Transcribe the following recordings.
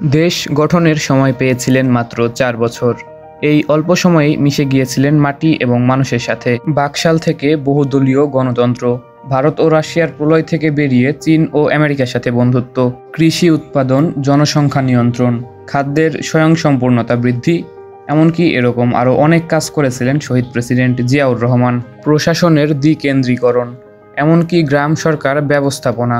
দেশ গঠনের সময় পেয়েছিলেন মাত্র ৪ বছর। এই অল্প সময়েই মিশে গিয়েছিলেন মাটি এবং মানুষের সাথে। বাকশাল থেকে বহুদলীয় গণতন্ত্র, ভারত ও রাশিয়ার প্রলয় থেকে বেরিয়ে চীন ও আমেরিকার সাথে বন্ধুত্ব, কৃষি উৎপাদন, জনসংখ্যা নিয়ন্ত্রণ, খাদ্যের স্বয়ংসম্পূর্ণতা বৃদ্ধি, এমনকি এরকম আরও অনেক কাজ করেছিলেন শহীদ প্রেসিডেন্ট জিয়াউর রহমান। প্রশাসনের দ্বিকেন্দ্রীকরণ, এমনকি গ্রাম সরকার ব্যবস্থাপনা।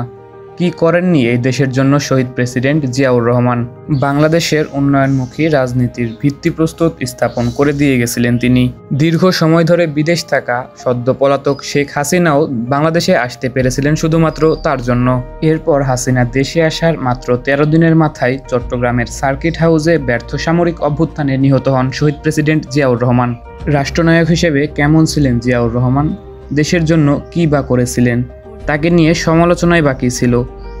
কি করেননি এই দেশের জন্য শহীদ প্রেসিডেন্ট জিয়াউর রহমান? বাংলাদেশের উন্নয়নমুখী রাজনীতির ভিত্তিপ্রস্তর স্থাপন করে দিয়ে গেছিলেন তিনি। দীর্ঘ সময় ধরে বিদেশ থাকা সদ্য পলাতক শেখ হাসিনাও বাংলাদেশে আসতে পেরেছিলেন শুধুমাত্র তার জন্য। এরপর হাসিনা দেশে আসার মাত্র ১৩ দিনের মাথায় চট্টগ্রামের সার্কিট হাউসে ব্যর্থ সামরিক অভ্যুত্থানে নিহত হন শহীদ প্রেসিডেন্ট জিয়াউর রহমান। রাষ্ট্রনায়ক হিসেবে কেমন ছিলেন জিয়াউর রহমান? দেশের জন্য কী বা করেছিলেন? তাকে নিয়ে সমালোচনায় বাকি ছিল।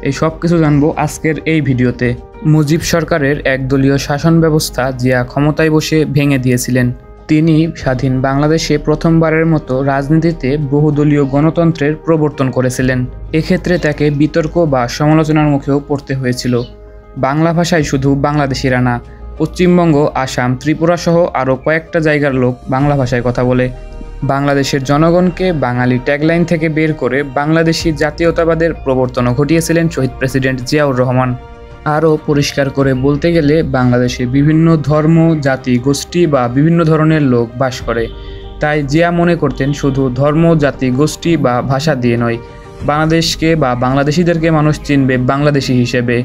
এই সব কিছু জানবো আজকের এই ভিডিওতে। মুজিব সরকারের একদলীয় শাসন ব্যবস্থা জিয়া ক্ষমতায় বসে ভেঙে দিয়েছিলেন। তিনি স্বাধীন বাংলাদেশে প্রথমবারের মতো রাজনীতিতে বহুদলীয় গণতন্ত্রের প্রবর্তন করেছিলেন। এক্ষেত্রে তাকে বিতর্ক বা সমালোচনার মুখেও পড়তে হয়েছিল। বাংলা ভাষায় শুধু বাংলাদেশিরা না, পশ্চিমবঙ্গ, আসাম, ত্রিপুরা সহ আরও কয়েকটা জায়গার লোক বাংলা ভাষায় কথা বলে। বাংলাদেশের জনগণকে বাঙালি ট্যাগলাইন থেকে বের করে বাংলাদেশি জাতীয়তাবাদের প্রবর্তনও ঘটিয়েছিলেন শহীদ প্রেসিডেন্ট জিয়াউর রহমান। আরও পরিষ্কার করে বলতে গেলে বাংলাদেশে বিভিন্ন ধর্ম, জাতি, গোষ্ঠী বা বিভিন্ন ধরনের লোক বাস করে। তাই জিয়া মনে করতেন শুধু ধর্ম, জাতি, গোষ্ঠী বা ভাষা দিয়ে নয়, বাংলাদেশকে বা বাংলাদেশিদেরকে মানুষ চিনবে বাংলাদেশি হিসেবে।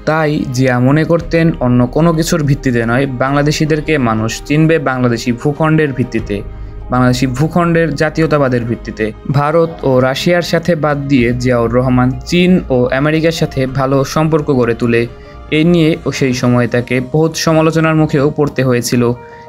তাই জিয়া মনে করতেন অন্য কোনো কিছুর ভিত্তিতে নয়, বাংলাদেশিদেরকে মানুষ চিনবে বাংলাদেশি ভূখণ্ডের ভিত্তিতে, বাংলাদেশি ভূখণ্ডের জাতীয়তাবাদের ভিত্তিতে। ভারত ও রাশিয়ার সাথে বাদ দিয়ে জিয়াউর রহমান চীন ও আমেরিকার সাথে ভালো সম্পর্ক গড়ে তোলে। এই নিয়ে সেই সময় তাকে বহুত সমালোচনার মুখেও পড়তে হয়েছিল,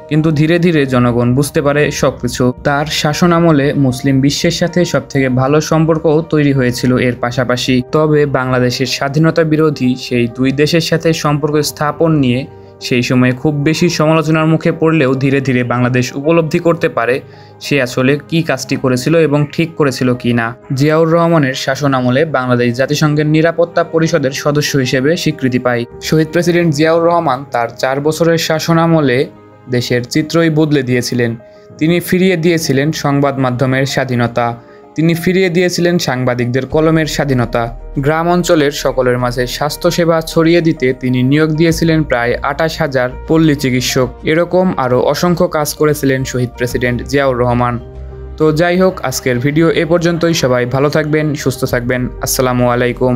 কিন্তু ধীরে ধীরে জনগণ বুঝতে পারে সবকিছু। তার শাসন আমলে মুসলিম বিশ্বের সাথে সবথেকে ভালো সম্পর্কও তৈরি হয়েছিল এর পাশাপাশি। তবে বাংলাদেশের স্বাধীনতা বিরোধী সেই দুই দেশের সাথে সম্পর্ক স্থাপন নিয়ে সেই সময় খুব বেশি সমালোচনার মুখে পড়লেও ধীরে ধীরে বাংলাদেশ উপলব্ধি করতে পারে সে আসলে কি কাজটি করেছিল এবং ঠিক করেছিল কি না। জিয়াউর রহমানের শাসন আমলে বাংলাদেশ জাতিসংঘের নিরাপত্তা পরিষদের সদস্য হিসেবে স্বীকৃতি পায়। শহীদ প্রেসিডেন্ট জিয়াউর রহমান তার ৪ বছরের শাসন আমলে দেশের চিত্রই বদলে দিয়েছিলেন। তিনি ফিরিয়ে দিয়েছিলেন সংবাদ মাধ্যমের স্বাধীনতা, তিনি ফিরিয়ে দিয়েছিলেন সাংবাদিকদের কলমের স্বাধীনতা। গ্রাম অঞ্চলের সকলের মাঝে স্বাস্থ্যসেবা ছড়িয়ে দিতে তিনি নিয়োগ দিয়েছিলেন প্রায় ২৮,০০০ পল্লী চিকিৎসক। এরকম আরও অসংখ্য কাজ করেছিলেন শহীদ প্রেসিডেন্ট জিয়াউর রহমান। তো যাই হোক, আজকের ভিডিও এ পর্যন্তই। সবাই ভালো থাকবেন, সুস্থ থাকবেন। আসসালামু আলাইকুম।